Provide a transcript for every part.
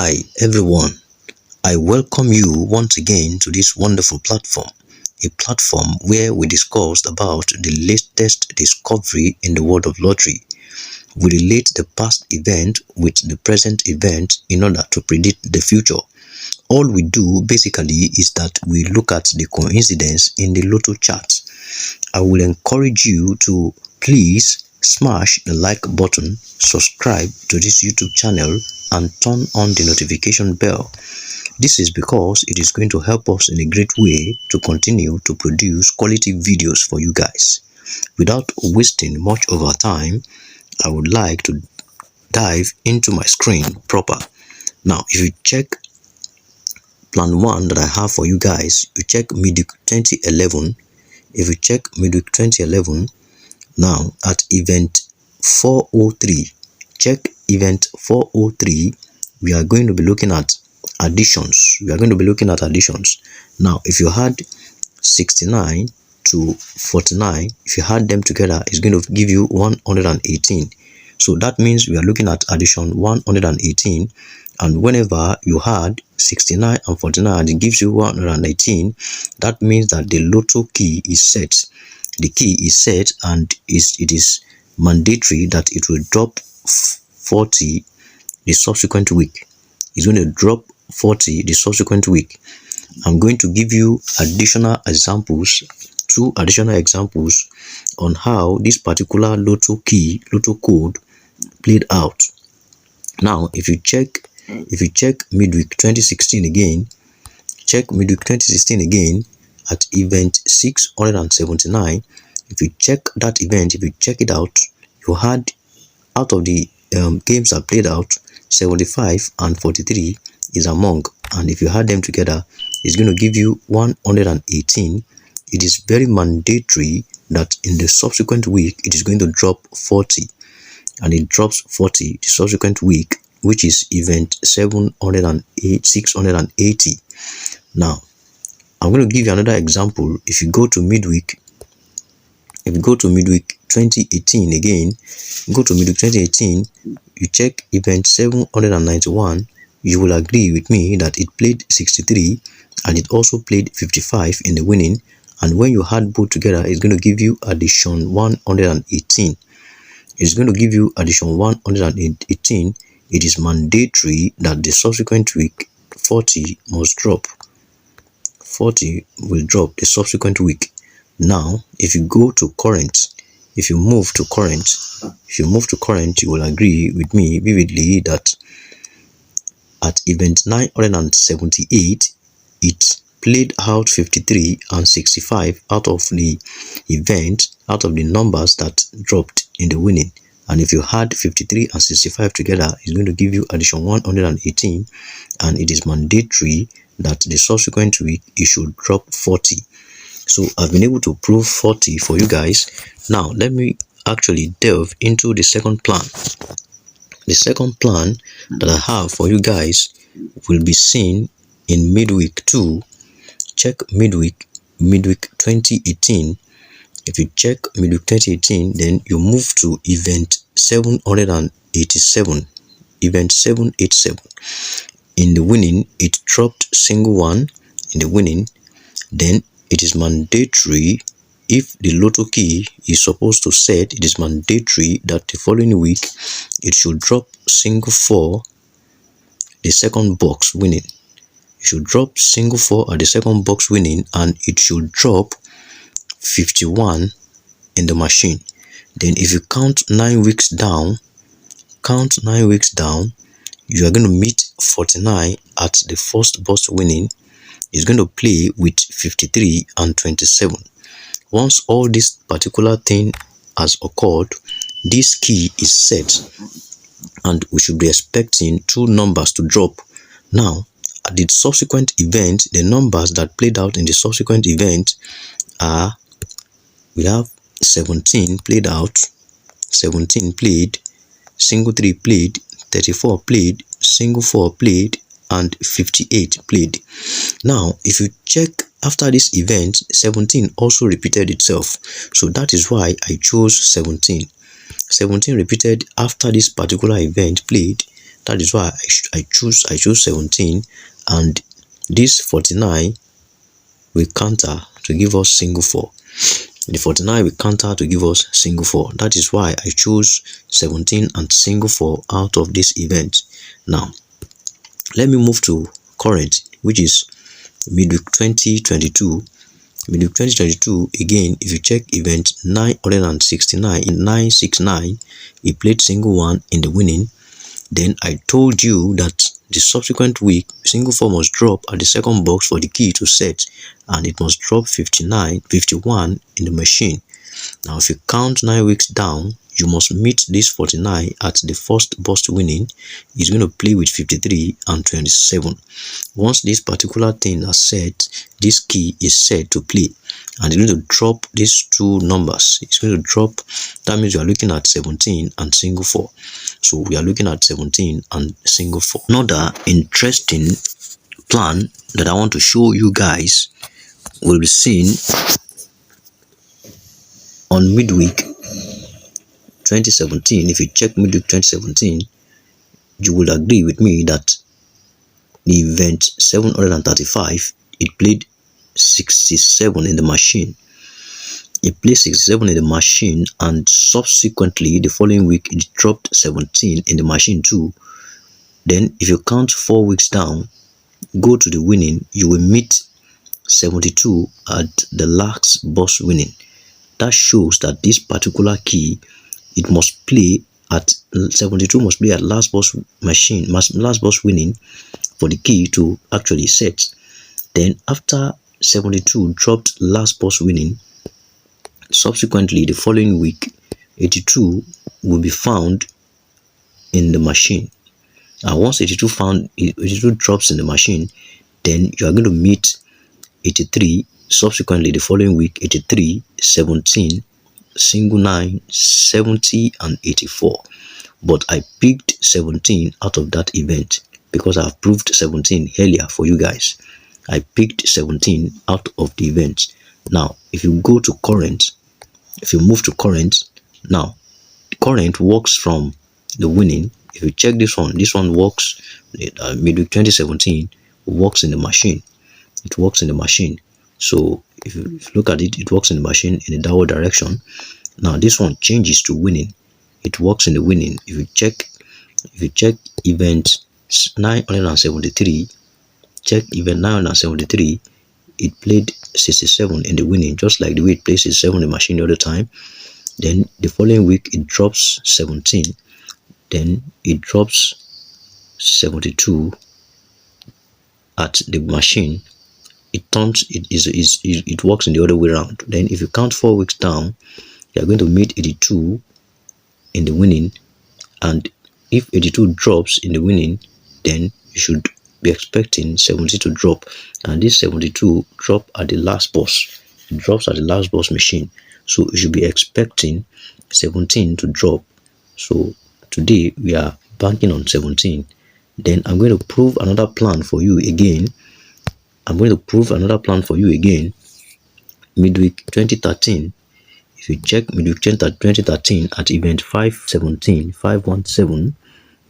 Hi everyone, I welcome you once again to this wonderful platform, a platform where we discussed about the latest discovery in the world of lottery. We relate the past event with the present event in order to predict the future. All we do basically is that we look at the coincidence in the lotto chart. I will encourage you to please smash the like button, subscribe to this YouTube channel and turn on the notification bell. This is because it is going to help us in a great way to continue to produce quality videos for you guys. Without wasting much of our time, I would like to dive into my screen proper. Now, if you check plan 1 that I have for you guys, you check midweek 2011. If you check midweek 2011, now at event 403, check event 403, we are going to be looking at additions. Now, if you had 69 to 49, if you add them together, it's going to give you 118. So that means we are looking at addition 118, and whenever you had 69 and 49 and it gives you 118, that means that the lotto key is set. The key is set, and it is mandatory that it will drop 40 the subsequent week. It's going to drop 40 the subsequent week. I'm going to give you additional examples, 2 additional examples on how this particular lotto code played out. Now, if you check midweek 2016 again, check midweek 2016 again at event 679. If you check that event, if you check it out, you had out of the games that played out, 75 and 43 is among, and if you add them together, it's going to give you 118. It is very mandatory that in the subsequent week it is going to drop 40, and it drops 40 the subsequent week, which is event 680. Now, I'm going to give you another example. If you go to midweek 2018 again, go to midweek 2018, you check event 791, you will agree with me that it played 63 and it also played 55 in the winning, and when you add both together, it's going to give you addition 118. It's going to give you addition 118. It is mandatory that the subsequent week 40 must drop. 40 will drop the subsequent week. Now, if you go to current, if you move to current, you will agree with me vividly that at event 978, it played out 53 and 65 out of the numbers that dropped in the winning. And if you add 53 and 65 together, it's going to give you addition 118, and it is mandatory that the subsequent week it should drop 40. So I've been able to prove 40 for you guys. Now let me actually delve into the second plan. The second plan that I have for you guys will be seen in midweek 2. Check midweek 2018. If you check midweek 2018, then you move to event 787. Event 787. In the winning, it dropped single 1 in the winning. Then it is mandatory, if the lotto key is supposed to set, it is mandatory that the following week it should drop single 4 the second box winning. It should drop single 4 at the second box winning, and it should drop 51 in the machine. Then if you count 9 weeks down, you are going to meet 49 at the first box winning. Is going to play with 53 and 27. Once all this particular thing has occurred, this key is set, and we should be expecting 2 numbers to drop. Now, at the subsequent event, the numbers that played out in the subsequent event are, we have 17 played out, 17 played, single 3 played, 34 played, single 4 played, and 58 played. Now, if you check after this event, 17 also repeated itself. So that is why I chose 17. 17 repeated after this particular event played, That is why I choose 17, and this 49 will counter to give us single 4. The 49 will counter to give us single 4. That is why I chose 17 and single 4 out of this event. Now let me move to current, which is midweek 2022. Midweek 2022, again, if you check event 969 in 969, he played single 1 in the winning. Then I told you that the subsequent week, single 4 must drop at the second box for the key to set, and it must drop 51 in the machine. Now if you count 9 weeks down, you must meet this 49 at the first burst winning. It's going to play with 53 and 27. Once this particular thing is set, this key is set to play, and it's going to drop these two numbers. It's going to drop, that means you are looking at 17 and single 4. So we are looking at 17 and single 4. Another interesting plan that I want to show you guys will be seen on midweek 2017. If you check midweek 2017, you will agree with me that the event 735, it played 67 in the machine. It played 67 in the machine, and subsequently the following week it dropped 17 in the machine too. Then if you count 4 weeks down, go to the winning, you will meet 72 at the last boss winning. That shows that this particular key, it must play at 72, must play at last boss machine, last boss winning for the key to actually set. Then after 72 dropped last boss winning, subsequently the following week 82 will be found in the machine. And once 82 drops in the machine, then you are going to meet 83. Subsequently the following week 83, 17, single 9, 70 and 84. But I picked 17 out of that event because I have proved 17 earlier for you guys. I picked 17 out of the event. Now if you go to current, if you move to current, now current works from the winning. If you check this one works, midweek 2017 works in the machine. It works in the machine. So if you look at it, it works in the machine in the downward direction. Now this one changes to winning. It works in the winning. If you check event 973, check event 973, it played 67 in the winning, just like the way it plays 67 in the machine the other time. Then the following week it drops 17, then it drops 72 at the machine. It turns, it works in the other way around. Then if you count 4 weeks down, you are going to meet 82 in the winning, and if 82 drops in the winning, then you should be expecting 70 to drop, and this 72 drop at the last boss. It drops at the last boss machine, so you should be expecting 17 to drop. So today we are banking on 17. Then I'm going to prove another plan for you again. Midweek 2013. If you check midweek 2013 at event 517,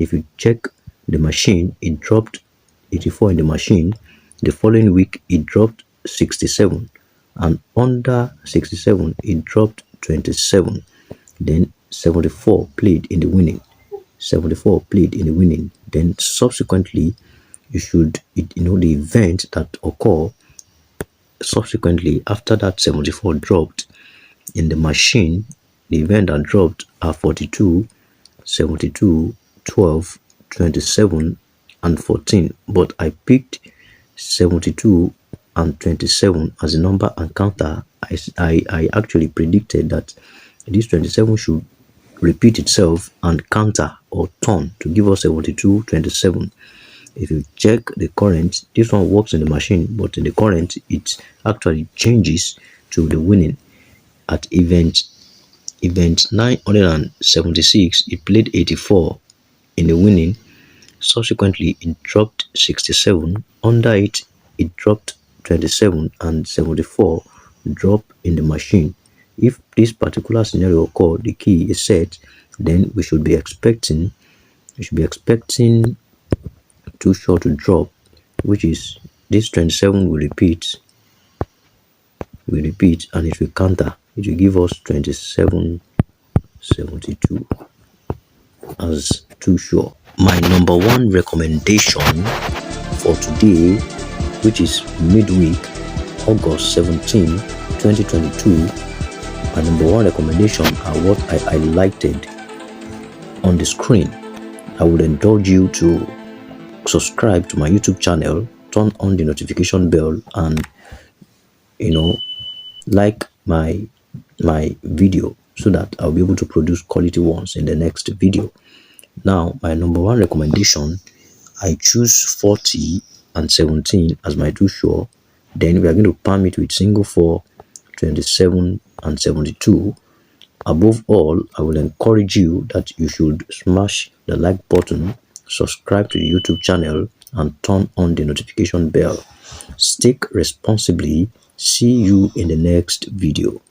if you check the machine, it dropped 84 in the machine. The following week it dropped 67, and under 67 it dropped 27. Then 74 played in the winning. Then subsequently the event that occur subsequently after that 74 dropped in the machine, the event that dropped are 42, 72, 12, 27 and 14. But I picked 72 and 27 as a number and counter. I actually predicted that this 27 should repeat itself and counter or turn to give us 72, 27. If you check the current, this one works in the machine, but in the current it actually changes to the winning. At event 976, it played 84 in the winning. Subsequently it dropped 67. Under it dropped 27, and 74 drop in the machine. If this particular scenario occurred, the key is set, then we should be expecting you should be expecting too short to drop, which is this 27 will repeat and it will counter. It will give us 27.72 as too short. My number one recommendation for today, which is midweek August 17, 2022, my number one recommendation are what I highlighted on the screen. I would indulge you to subscribe to my YouTube channel, turn on the notification bell, and like my video so that I'll be able to produce quality ones in the next video. Now, my number one recommendation, I choose 40 and 17 as my too sure. Then we are going to palm it with single 4, 27 and 72. Above all, I will encourage you that you should smash the like button, subscribe to the YouTube channel, and turn on the notification bell. Stake responsibly. See you in the next video.